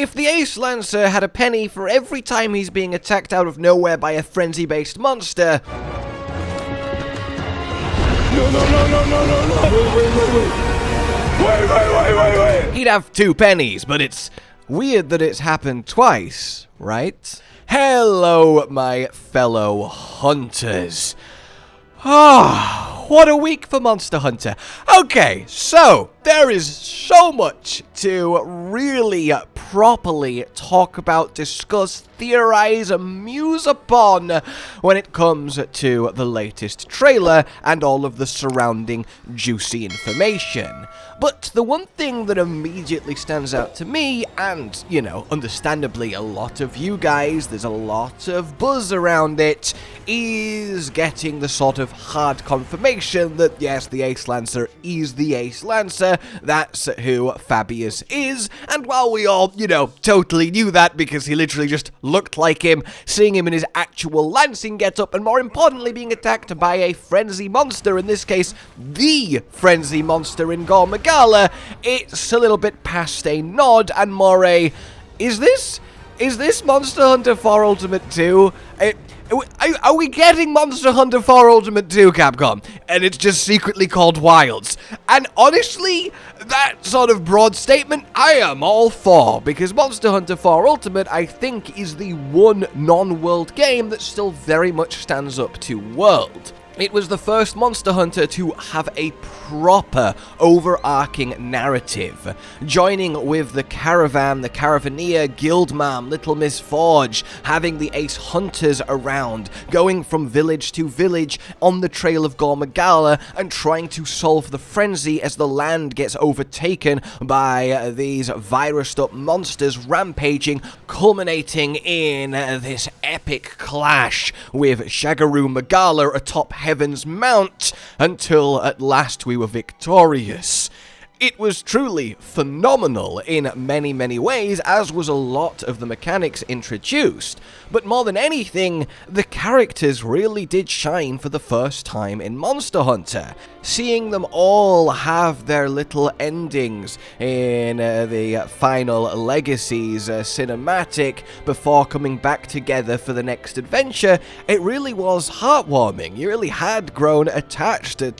if the Ace Lancer had a penny for every time he's being attacked out of nowhere by a frenzy-based monster... Wait. He'd have 2 pennies, but it's weird that it's happened twice, right? Hello, my fellow hunters. What a week for Monster Hunter. Okay, so there is so much to really properly talk about, discuss, theorize, and muse upon when it comes to the latest trailer and all of the surrounding juicy information. But the one thing that immediately stands out to me, and, you know, understandably a lot of you guys, there's a lot of buzz around it, is getting the sort of hard confirmation that, yes, the Ace Lancer is the Ace Lancer, that's who Fabius is, and while we all, you know, totally knew that because he literally just looked like him, seeing him in his actual lancing getup, and more importantly being attacked by a frenzy monster, in this case, the frenzy monster in Gore Magala, it's a little bit past a nod and more a, is this Monster Hunter 4 Ultimate 2? Are we getting Monster Hunter 4 Ultimate 2, Capcom? And it's just secretly called Wilds. And honestly, that sort of broad statement, I am all for, because Monster Hunter 4 Ultimate, I think, is the one non-world game that still very much stands up to world. It was the first Monster Hunter to have a proper, overarching narrative, joining with the caravan, the caravaneer, Guildmam, Little Miss Forge, having the Ace Hunters around, going from village to village on the trail of Gore Magala, and trying to solve the frenzy as the land gets overtaken by these virused-up monsters rampaging, culminating in this epic clash with Shagaru Magala atop Heaven's Mount, until at last we were victorious. It was truly phenomenal in many, many ways, as was a lot of the mechanics introduced. But more than anything, the characters really did shine for the first time in Monster Hunter. Seeing them all have their little endings in the final Legacies cinematic before coming back together for the next adventure, it really was heartwarming. You really had grown attached to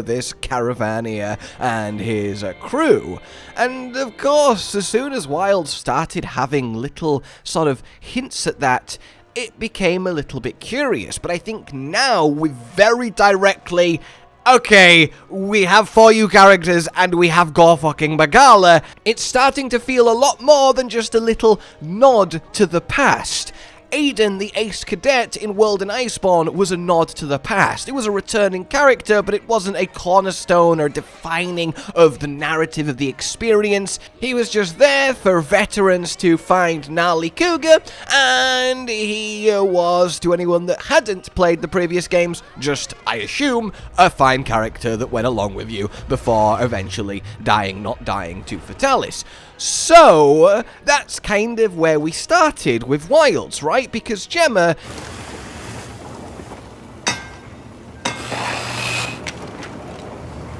this caravaneer and his crew. And of course, as soon as Wilds started having little sort of hints at that, it became a little bit curious. But I think now we very directly... Okay, we have 4U characters and we have Gore fucking Magala. It's starting to feel a lot more than just a little nod to the past. Aiden, the Ace Cadet in World and Iceborne, was a nod to the past. It was a returning character, but it wasn't a cornerstone or defining of the narrative of the experience. He was just there for veterans to find gnarly cougar, and he was, to anyone that hadn't played the previous games, just, I assume, a fine character that went along with you before eventually not dying to Fatalis. So, that's kind of where we started with Wilds, right? Because Gemma...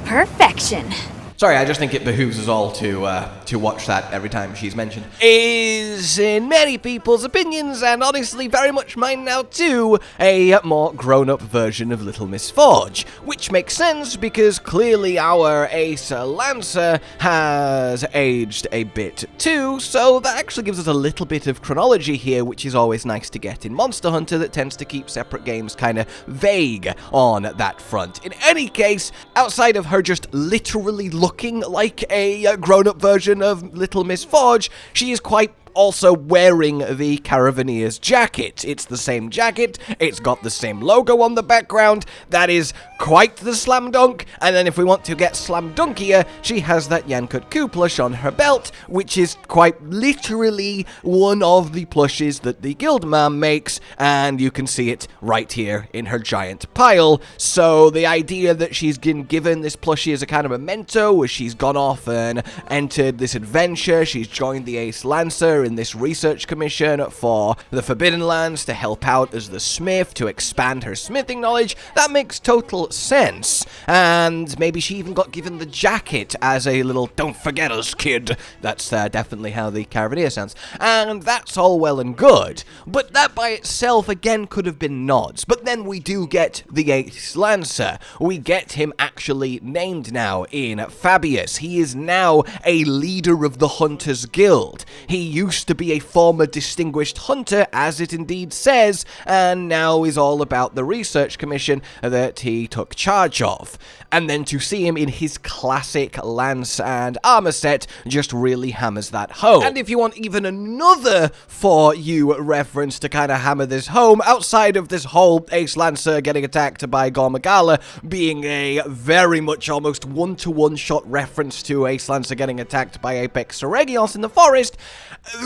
Perfection. Sorry, I just think it behooves us all to watch that every time she's mentioned. Is, in many people's opinions, and honestly very much mine now too, a more grown-up version of Little Miss Forge. Which makes sense because clearly our Ace Lancer has aged a bit too, so that actually gives us a little bit of chronology here, which is always nice to get in Monster Hunter that tends to keep separate games kind of vague on that front. In any case, outside of her just literally looking like a grown-up version of Little Miss Forge, she is quite also wearing the Caravanier's jacket. It's the same jacket, it's got the same logo on the background, that is quite the slam dunk, and then if we want to get slam dunkier, she has that Yankut Ku plush on her belt, which is quite literally one of the plushes that the Guildmam makes, and you can see it right here in her giant pile. So the idea that she's been given this plushie as a kind of memento, as she's gone off and entered this adventure, she's joined the Ace Lancer in this research commission for the Forbidden Lands to help out as the smith, to expand her smithing knowledge. That makes total sense. And maybe she even got given the jacket as a little "don't forget us, kid." That's definitely how the Caravaneer sounds. And that's all well and good. But that by itself, again, could have been nods. But then we do get the Ace Lancer. We get him actually named now in Fabius. He is now a leader of the Hunters Guild. He used to be a former distinguished hunter, as it indeed says, and now is all about the research commission that he took charge of. And then to see him in his classic lance and armor set just really hammers that home. And if you want even another 4U reference to kind of hammer this home, outside of this whole Ace Lancer getting attacked by Gore Magala being a very much almost one-to-one shot reference to Ace Lancer getting attacked by Apex Seregios in the forest,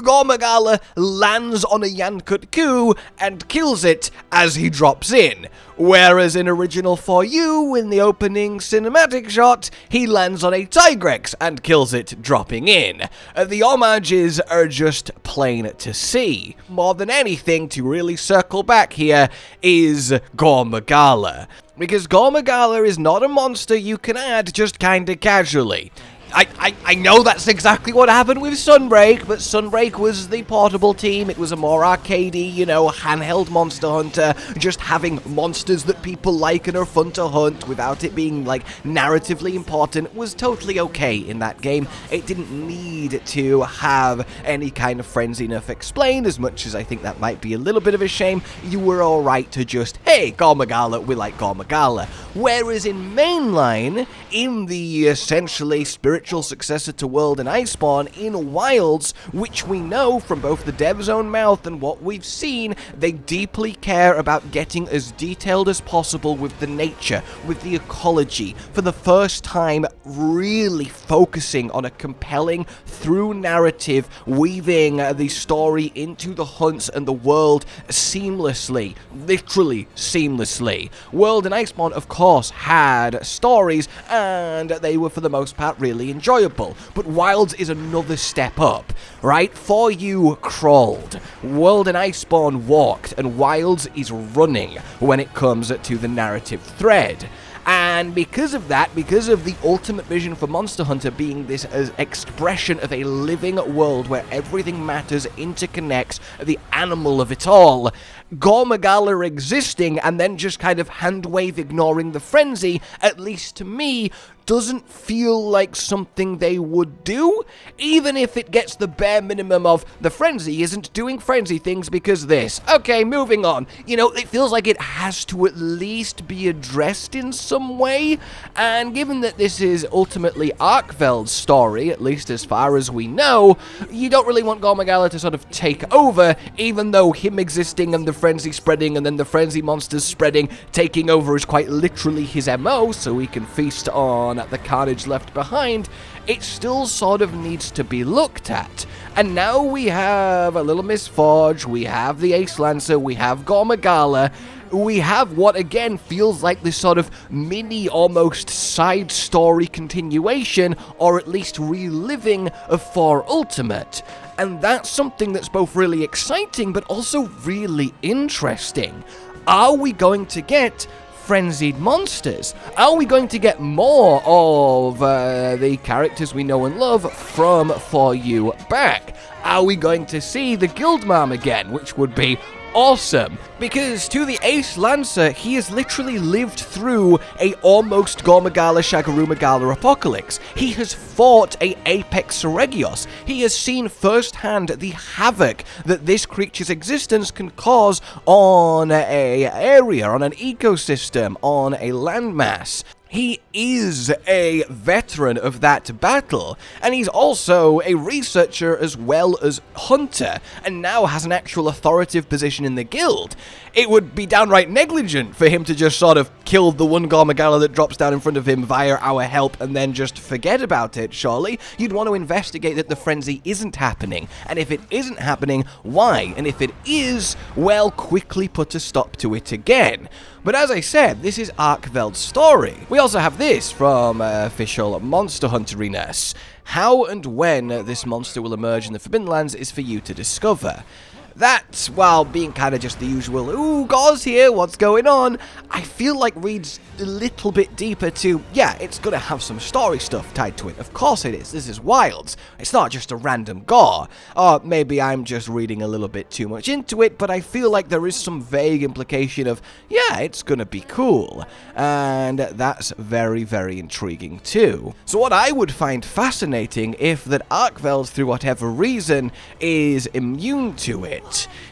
Gore Magala lands on a Yankut and kills it as he drops in. Whereas in original 4U, in the opening cinematic shot, he lands on a Tigrex and kills it dropping in. The homages are just plain to see. More than anything, to really circle back here, is Gore Magala. Because Gore Magala is not a monster you can add just kinda casually. I know that's exactly what happened with Sunbreak, but Sunbreak was the portable team. It was a more arcadey, handheld Monster Hunter, just having monsters that people like and are fun to hunt without it being, narratively important was totally okay in that game. It didn't need to have any kind of frenzy enough explained, as much as I think that might be a little bit of a shame. You were alright to just, hey, Gore Magala, we like Gore Magala. Whereas in mainline, in the essentially spiritual successor to World and Iceborne in Wilds, which we know from both the dev's own mouth and what we've seen, they deeply care about getting as detailed as possible with the nature, with the ecology, for the first time really focusing on a compelling through narrative, weaving the story into the hunts and the world seamlessly, literally seamlessly. World and Iceborne, of course, had stories, and they were for the most part really enjoyable, but Wilds is another step up, right? 4U crawled, World and Iceborne walked, and Wilds is running when it comes to the narrative thread. And because of that, because of the ultimate vision for Monster Hunter being this expression of a living world where everything matters, interconnects, the animal of it all, Gore Magala existing and then just kind of hand-wave ignoring the frenzy, at least to me, doesn't feel like something they would do, even if it gets the bare minimum of the frenzy isn't doing frenzy things because this. Okay, moving on. It feels like it has to at least be addressed in some way, and given that this is ultimately Arkveld's story, at least as far as we know, you don't really want Gore Magala to sort of take over, even though him existing and the frenzy spreading and then the frenzy monsters spreading, taking over is quite literally his MO, so he can feast on the carnage left behind. It still sort of needs to be looked at. And now we have a little Miss Forge, we have the Ace Lancer, we have Gore Magala, we have what again feels like this sort of mini almost side story continuation, or at least reliving of 4 Ultimate. And that's something that's both really exciting but also really interesting. Are we going to get frenzied monsters? Are we going to get more of the characters we know and love from 4U back? Are we going to see the Guildmam again, which would be awesome? Because to the Ace Lancer, he has literally lived through a almost Gore Magala Shagaru Magala apocalypse. He has fought a Apex Seregios. He has seen firsthand the havoc that this creature's existence can cause on a area, on an ecosystem, on a landmass. He is a veteran of that battle, and he's also a researcher as well as hunter, and now has an actual authoritative position in the guild. It would be downright negligent for him to just sort of kill the one Gore Magala that drops down in front of him via our help and then just forget about it, surely. You'd want to investigate that the frenzy isn't happening, and if it isn't happening, why? And if it is, well, quickly put a stop to it again. But as I said, this is Arkveld's story. We also have this from official Monster Hunter Wilds. How and when this monster will emerge in the Forbidden Lands is for you to discover. That, while being kind of just the usual, ooh, Gore's here, what's going on, I feel like reads a little bit deeper to, yeah, it's gonna have some story stuff tied to it. Of course it is. This is Wilds. It's not just a random Gore. Or maybe I'm just reading a little bit too much into it, but I feel like there is some vague implication of, yeah, it's gonna be cool. And that's very, very intriguing too. So what I would find fascinating if that Arkveld, through whatever reason, is immune to it.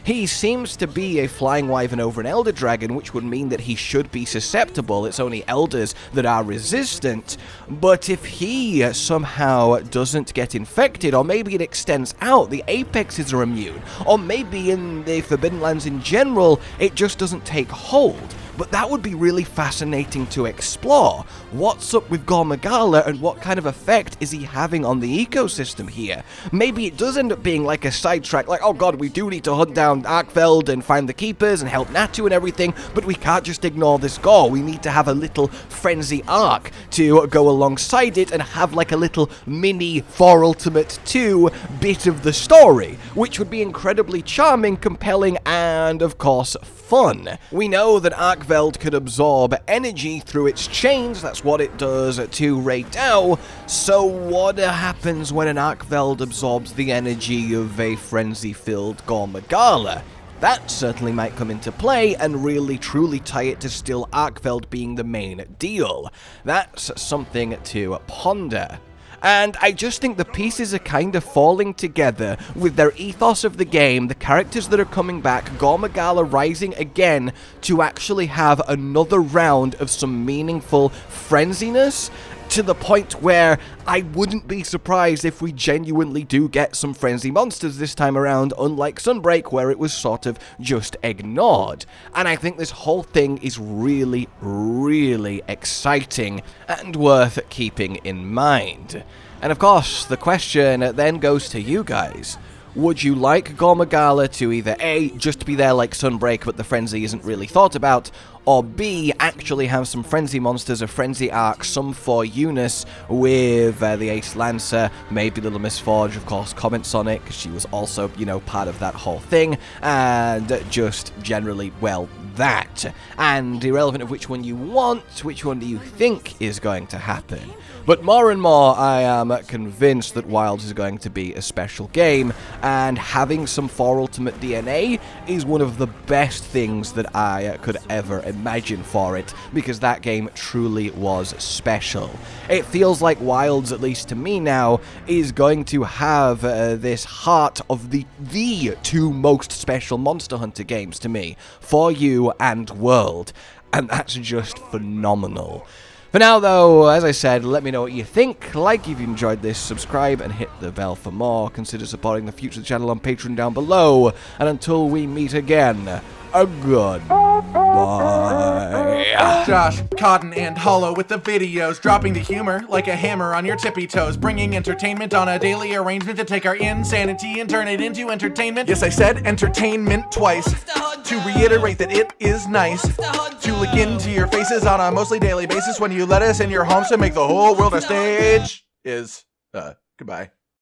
He seems to be a flying wyvern over an elder dragon, which would mean that he should be susceptible. It's only elders that are resistant. But if he somehow doesn't get infected, or maybe it extends out, the apexes are immune, or maybe in the Forbidden Lands in general, it just doesn't take hold. But that would be really fascinating to explore. What's up with Gore Magala and what kind of effect is he having on the ecosystem here? Maybe it does end up being like a sidetrack, like, oh god, we do need to hunt down Arkveld and find the keepers and help Natu and everything, but we can't just ignore this Gore. We need to have a little frenzy arc to go alongside it and have like a little mini Thor Ultimate 2 bit of the story, which would be incredibly charming, compelling, and of course fun. We know that Arkveld could absorb energy through its chains, that's what it does to Ryozo. So what happens when an Arkveld absorbs the energy of a frenzy-filled Gore Magala? That certainly might come into play and really truly tie it to still Arkveld being the main deal. That's something to ponder. And I just think the pieces are kind of falling together with their ethos of the game, the characters that are coming back, Gore Magala rising again to actually have another round of some meaningful frenziness, to the point where I wouldn't be surprised if we genuinely do get some frenzy monsters this time around, unlike Sunbreak where it was sort of just ignored. And I think this whole thing is really, really exciting and worth keeping in mind. And of course, the question then goes to you guys. Would you like Gore Magala to either A, just be there like Sunbreak but the frenzy isn't really thought about, or B, actually have some frenzy monsters, a frenzy arc, some for Eunice with the Ace Lancer, maybe Little Miss Forge, of course, comments on it, because she was also, you know, part of that whole thing, and just generally, well, that. And irrelevant of which one you want, which one do you think is going to happen? But more and more, I am convinced that Wilds is going to be a special game, and having some Thor Ultimate DNA is one of the best things that I could ever imagine for it, because that game truly was special. It feels like Wilds, at least to me now, is going to have this heart of the two most special Monster Hunter games to me, 4U and World, and that's just phenomenal. For now, though, as I said, let me know what you think. Like if you enjoyed this, subscribe, and hit the bell for more. Consider supporting the future channel on Patreon down below. And until we meet again, a goodbye. Josh, Cotton, and Hollow with the videos, dropping the humor like a hammer on your tippy toes, bringing entertainment on a daily arrangement to take our insanity and turn it into entertainment. Yes, I said entertainment twice, to reiterate that it is nice to look into your faces on a mostly daily basis when you let us in your homes to make the whole world a stage. Goodbye.